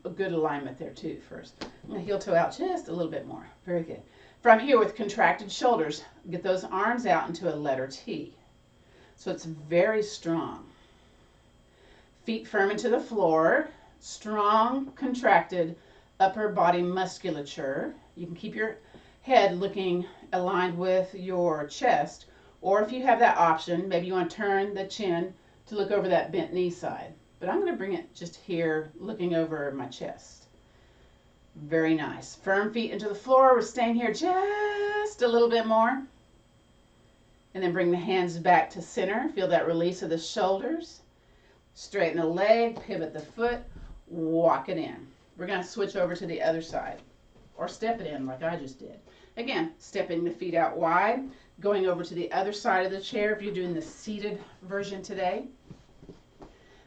a good alignment there too first. I'm going to heel toe out just a little bit more. Very good. From here with contracted shoulders, get those arms out into a letter T. So it's very strong. Feet firm into the floor, strong contracted upper body musculature. You can keep your head looking aligned with your chest, or if you have that option, maybe you want to turn the chin to look over that bent knee side. But I'm going to bring it just here, looking over my chest. Very nice. Firm feet into the floor. We're staying here just a little bit more. And then bring the hands back to center. Feel that release of the shoulders. Straighten the leg, pivot the foot, walk it in. We're going to switch over to the other side, or step it in like I just did. Again, stepping the feet out wide, going over to the other side of the chair if you're doing the seated version today.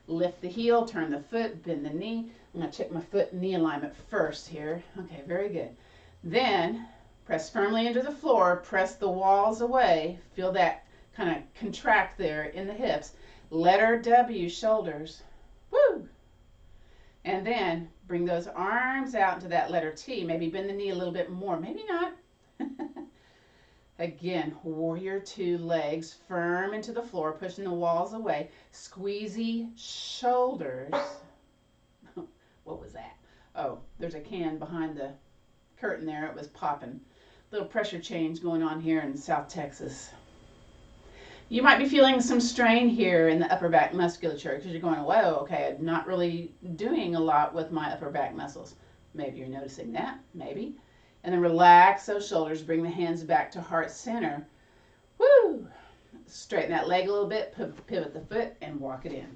Lift the heel, turn the foot, bend the knee. I'm going to check my foot and knee alignment first here. Okay, very good. Then press firmly into the floor, press the walls away. Feel that kind of contract there in the hips. Letter W, shoulders. Woo! And then bring those arms out into that letter T. Maybe bend the knee a little bit more, maybe not. Again, warrior two, legs firm into the floor, pushing the walls away. Squeezy shoulders. What was that? Oh, there's a can behind the curtain there. It was popping. Little pressure change going on here in South Texas. You might be feeling some strain here in the upper back musculature because you're going, whoa, okay, I'm not really doing a lot with my upper back muscles. Maybe you're noticing that, maybe. And then relax those shoulders, bring the hands back to heart center. Woo! Straighten that leg a little bit, pivot the foot, and walk it in.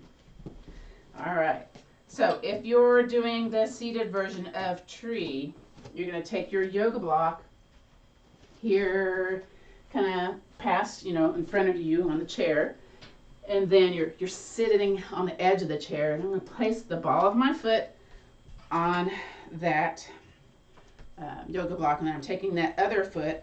All right. So if you're doing the seated version of tree, you're going to take your yoga block here, kind of past, in front of you on the chair. And then you're sitting on the edge of the chair. And I'm going to place the ball of my foot on that yoga block, and then I'm taking that other foot.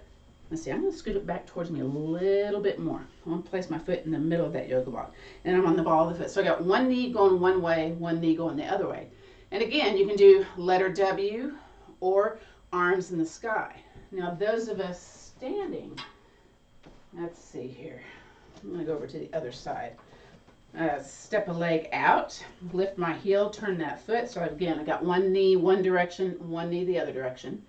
Let's see, I'm going to scoot it back towards me a little bit more. I want to place my foot in the middle of that yoga block, and I'm on the ball of the foot. So I got one knee going one way, one knee going the other way. And again, you can do letter W or arms in the sky. Now those of us standing, let's see here. I'm going to go over to the other side. Step a leg out, lift my heel, turn that foot. So again, I got one knee one direction, one knee the other direction.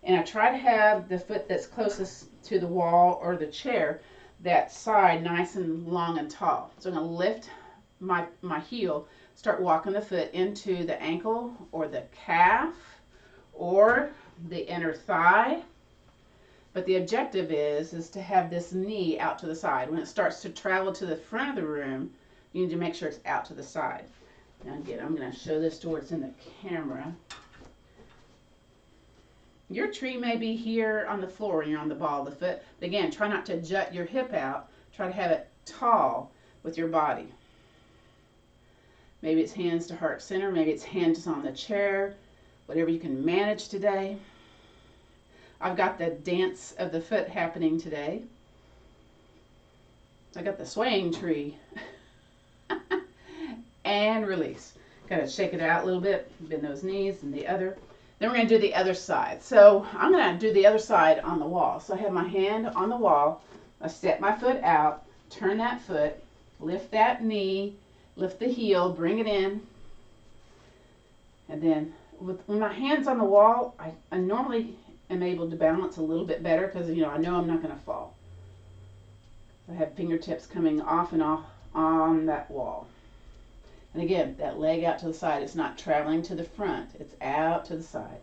And I try to have the foot that's closest to the wall or the chair, that side nice and long and tall. So I'm going to lift my heel, start walking the foot into the ankle or the calf or the inner thigh. But the objective is to have this knee out to the side. When it starts to travel to the front of the room, you need to make sure it's out to the side. Now again, I'm going to show this to where it's in the camera. Your tree may be here on the floor when you're on the ball of the foot. But again, try not to jut your hip out. Try to have it tall with your body. Maybe it's hands to heart center. Maybe it's hands on the chair. Whatever you can manage today. I've got the dance of the foot happening today. I got the swaying tree. And release. Got to shake it out a little bit. Bend those knees and the other. Then we're going to do the other side. So I'm going to do the other side on the wall. So I have my hand on the wall. I step my foot out, turn that foot, lift that knee, lift the heel, bring it in. And then with my hands on the wall, I normally am able to balance a little bit better because, I know I'm not going to fall. I have fingertips coming off and off on that wall. And again, that leg out to the side, it's not traveling to the front, it's out to the side.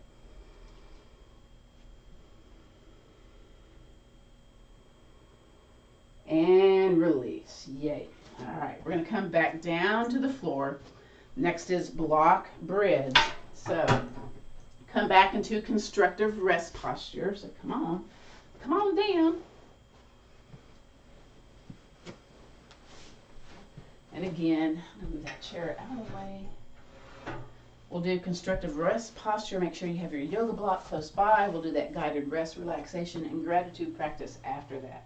And release, yay. All right, we're gonna come back down to the floor. Next is block bridge. So Come back into constructive rest posture. So come on down. And again, I'm gonna move that chair out of the way. We'll do constructive rest posture. Make sure you have your yoga block close by. We'll do that guided rest, relaxation, and gratitude practice after that.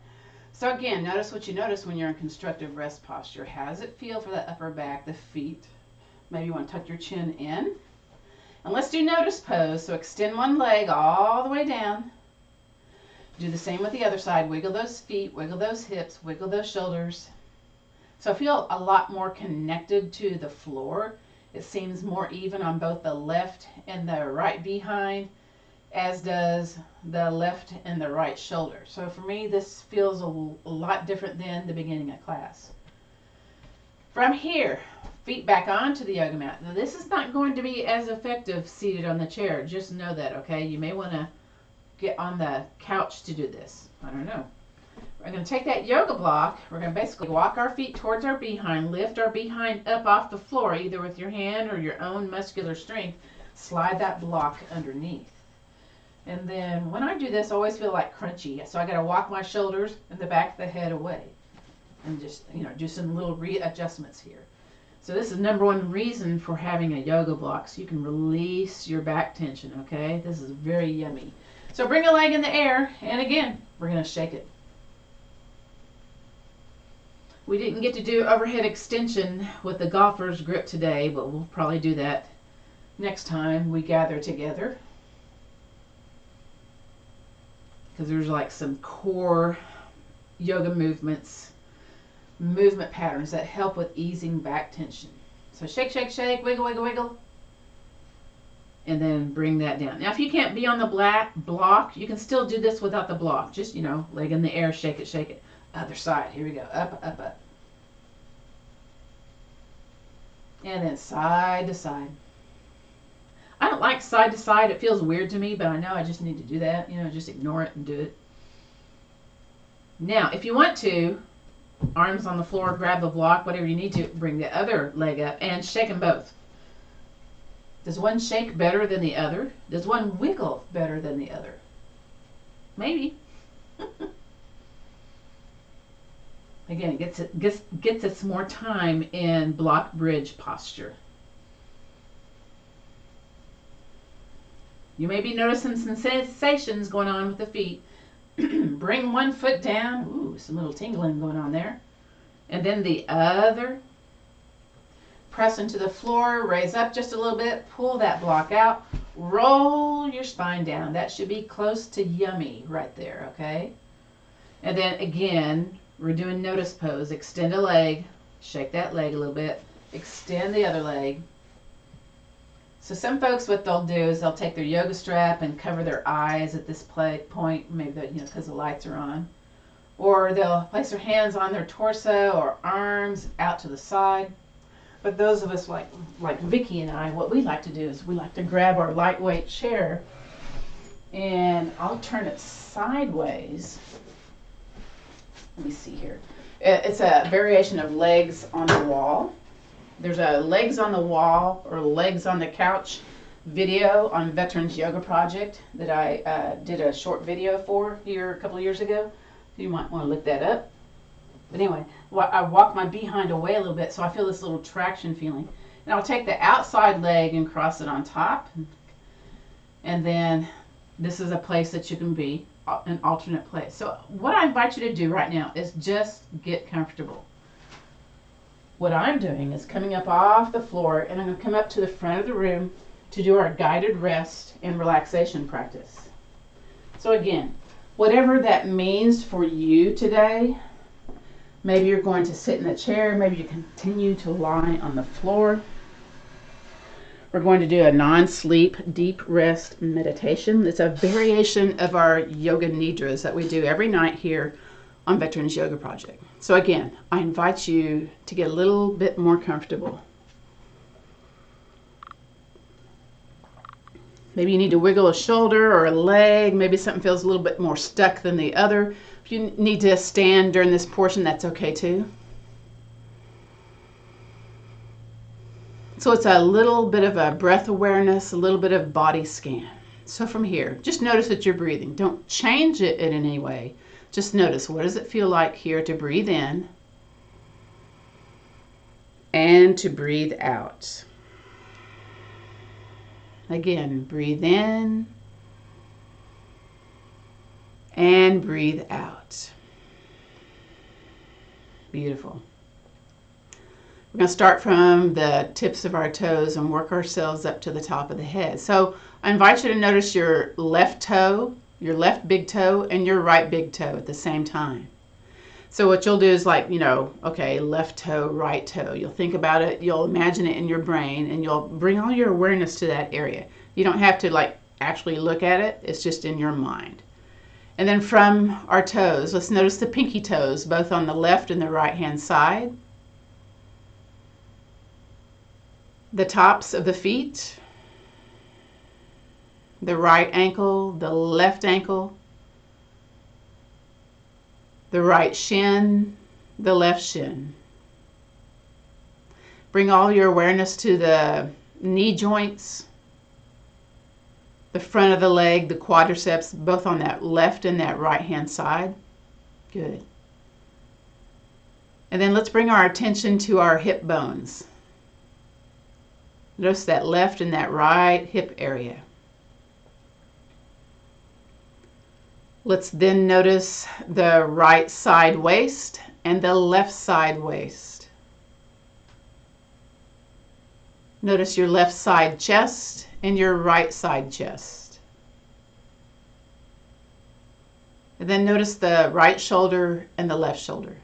So again, notice what you notice when you're in constructive rest posture. How does it feel for the upper back, the feet? Maybe you want to tuck your chin in. And let's do notice pose. So extend one leg all the way down. Do the same with the other side. Wiggle those feet, wiggle those hips, wiggle those shoulders. So I feel a lot more connected to the floor. It seems more even on both the left and the right behind, as does the left and the right shoulder. So for me, this feels a lot different than the beginning of class. From here, feet back onto the yoga mat. Now this is not going to be as effective seated on the chair. Just know that, okay? You may want to get on the couch to do this. I don't know. We're going to take that yoga block. We're going to basically walk our feet towards our behind, lift our behind up off the floor, either with your hand or your own muscular strength. Slide that block underneath. And then when I do this, I always feel like crunchy. So I got to walk my shoulders and the back of the head away. And just, do some little readjustments here. So this is number one reason for having a yoga block, so you can release your back tension, okay? This is very yummy. So bring a leg in the air, and again, we're going to shake it. We didn't get to do overhead extension with the golfer's grip today, but we'll probably do that next time we gather together. Because there's like some core yoga movement patterns that help with easing back tension. So shake, shake, shake, wiggle, wiggle, wiggle. And then bring that down. Now if you can't be on the block, you can still do this without the block. Just, leg in the air, shake it, shake it. Other side. Here we go. Up, up, up. And then side to side. I don't like side to side. It feels weird to me, but I know I just need to do that. Just ignore it and do it. Now, if you want to, arms on the floor, grab the block, whatever you need to, bring the other leg up and shake them both. Does one shake better than the other? Does one wiggle better than the other? Maybe. Again, it gets us more time in block bridge posture. You may be noticing some sensations going on with the feet. Bring one foot down. Ooh, some little tingling going on there. And then the other. Press into the floor, raise up just a little bit, pull that block out, roll your spine down. That should be close to yummy right there, okay? And then again, we're doing notice pose. Extend a leg, shake that leg a little bit, extend the other leg. So some folks, what they'll do is they'll take their yoga strap and cover their eyes at this point, maybe because the lights are on. Or they'll place their hands on their torso or arms out to the side. But those of us like Vicky and I, what we like to do is we like to grab our lightweight chair, and I'll turn it sideways. Let me see here. It's a variation of legs on the wall. There's a legs on the wall or legs on the couch video on Veterans Yoga Project that I did a short video for here a couple of years ago. You might want to look that up. But anyway, I walk my behind away a little bit, so I feel this little traction feeling. And I'll take the outside leg and cross it on top. And then this is a place that you can be, an alternate place. So what I invite you to do right now is just get comfortable. What I'm doing is coming up off the floor, and I'm going to come up to the front of the room to do our guided rest and relaxation practice. So again, whatever that means for you today, maybe you're going to sit in a chair. Maybe you continue to lie on the floor. We're going to do a non-sleep deep rest meditation. It's a variation of our yoga nidras that we do every night here on Veterans Yoga Project. So again, I invite you to get a little bit more comfortable. Maybe you need to wiggle a shoulder or a leg. Maybe something feels a little bit more stuck than the other. If you need to stand during this portion, that's okay too. So it's a little bit of a breath awareness, a little bit of body scan. So from here, just notice that you're breathing. Don't change it in any way. Just notice, what does it feel like here to breathe in and to breathe out? Again, breathe in and breathe out. Beautiful. We're going to start from the tips of our toes and work ourselves up to the top of the head. So I invite you to notice your left toe, your left big toe, and your right big toe at the same time. So what you'll do is like, okay, left toe, right toe. You'll think about it, you'll imagine it in your brain, and you'll bring all your awareness to that area. You don't have to actually look at it, it's just in your mind. And then from our toes, let's notice the pinky toes, both on the left and the right hand side. The tops of the feet, the right ankle, the left ankle, the right shin, the left shin. Bring all your awareness to the knee joints, the front of the leg, the quadriceps, both on that left and that right hand side. Good. And then let's bring our attention to our hip bones. Notice that left and that right hip area. Let's then notice the right side waist and the left side waist. Notice your left side chest and your right side chest. And then notice the right shoulder and the left shoulder.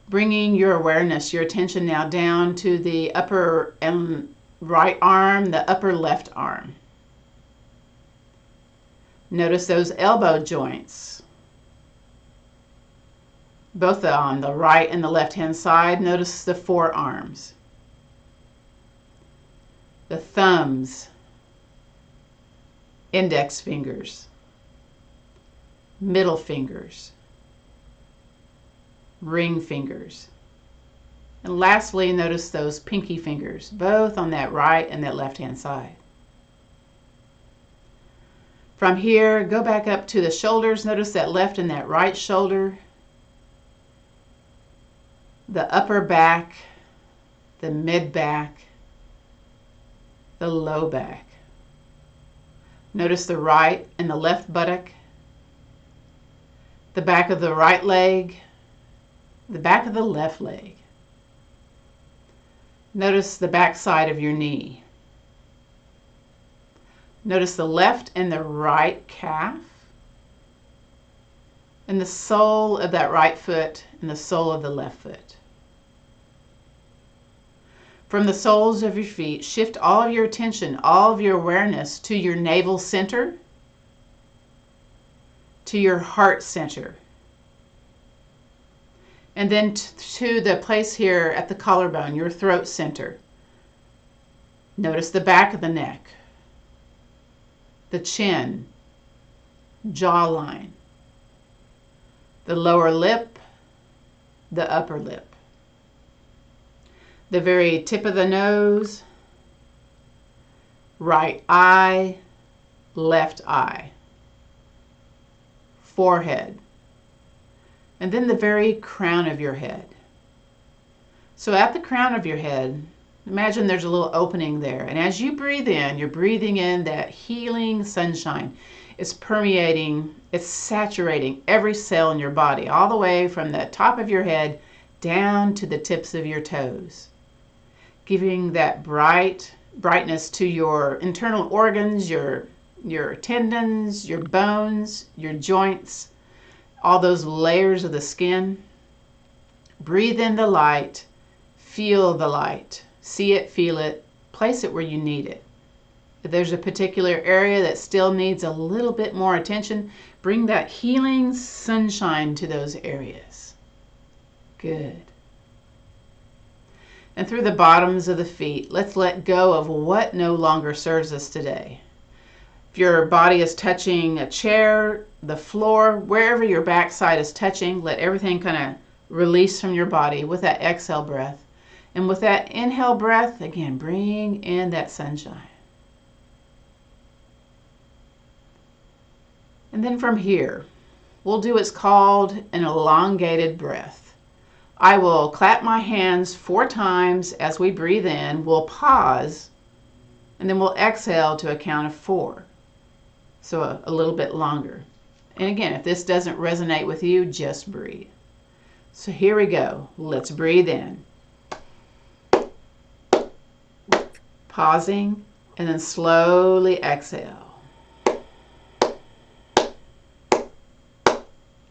Bringing your awareness, your attention now down to the upper and right arm, the upper left arm. Notice those elbow joints, both on the right and the left hand side. Notice the forearms, the thumbs, index fingers, middle fingers, ring fingers. And lastly, notice those pinky fingers, both on that right and that left hand side. From here, go back up to the shoulders. Notice that left and that right shoulder, the upper back, the mid back, the low back. Notice the right and the left buttock, the back of the right leg, the back of the left leg. Notice the back side of your knee. Notice the left and the right calf, and the sole of that right foot and the sole of the left foot. From the soles of your feet, shift all of your attention, all of your awareness to your navel center, to your heart center, and then to the place here at the collarbone, your throat center. Notice the back of the neck, the chin, jawline, the lower lip, the upper lip, the very tip of the nose, right eye, left eye, forehead, and then the very crown of your head. So at the crown of your head, imagine there's a little opening there. And as you breathe in, you're breathing in that healing sunshine. It's permeating, it's saturating every cell in your body, all the way from the top of your head down to the tips of your toes, giving that brightness to your internal organs, your tendons, your bones, your joints, all those layers of the skin. Breathe in the light, feel the light. See it, feel it, place it where you need it. If there's a particular area that still needs a little bit more attention, bring that healing sunshine to those areas. Good. And through the bottoms of the feet, let's let go of what no longer serves us today. If your body is touching a chair, the floor, wherever your backside is touching, let everything kind of release from your body with that exhale breath. And with that inhale breath, again, bring in that sunshine. And then from here, we'll do what's called an elongated breath. I will clap my hands 4 times as we breathe in. We'll pause, and then we'll exhale to a count of 4. So a little bit longer. And again, if this doesn't resonate with you, just breathe. So here we go. Let's breathe in. Pausing, and then slowly exhale.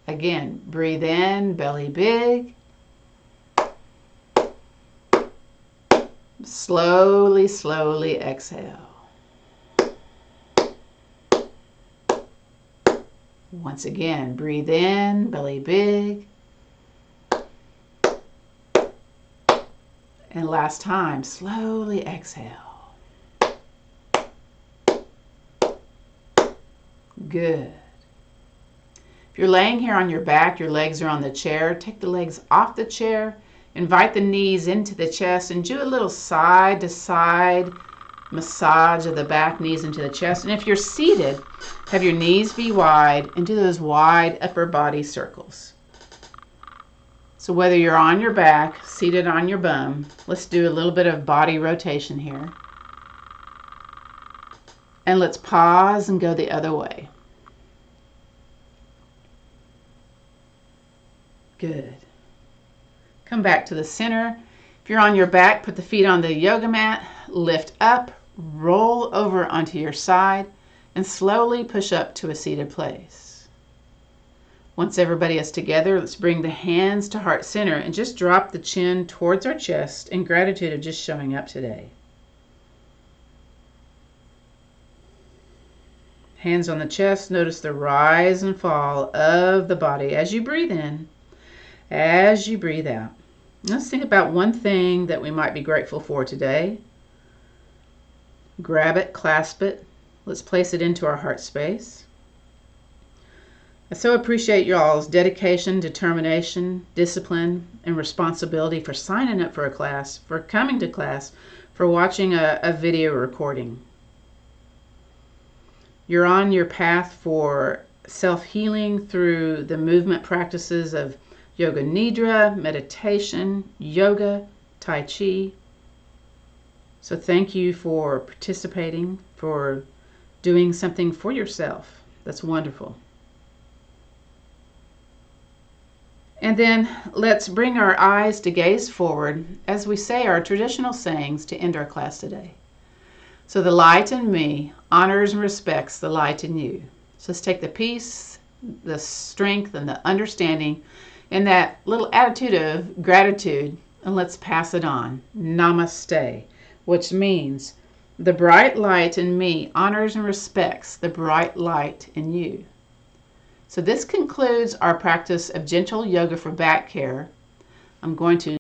Again, breathe in, belly big. Slowly, slowly exhale. Once again, breathe in, belly big. And last time, slowly exhale. Good. If you're laying here on your back, your legs are on the chair, take the legs off the chair, invite the knees into the chest, and do a little side to side massage of the back, knees into the chest. And if you're seated, have your knees be wide and do those wide upper body circles. So whether you're on your back, seated on your bum, let's do a little bit of body rotation here. And let's pause and go the other way. Good. Come back to the center. If you're on your back, put the feet on the yoga mat, lift up, roll over onto your side, and slowly push up to a seated place. Once everybody is together, let's bring the hands to heart center and just drop the chin towards our chest in gratitude of just showing up today. Hands on the chest, notice the rise and fall of the body as you breathe in, as you breathe out. Let's think about one thing that we might be grateful for today. Grab it, clasp it. Let's place it into our heart space. I so appreciate y'all's dedication, determination, discipline, and responsibility for signing up for a class, for coming to class, for watching a video recording. You're on your path for self-healing through the movement practices of yoga nidra, meditation, yoga, Tai Chi. So thank you for participating, for doing something for yourself. That's wonderful. And then let's bring our eyes to gaze forward as we say our traditional sayings to end our class today. So the light in me honors and respects the light in you. So let's take the peace, the strength, and the understanding and that little attitude of gratitude, and let's pass it on. Namaste, which means the bright light in me honors and respects the bright light in you. So this concludes our practice of gentle yoga for back care. I'm going to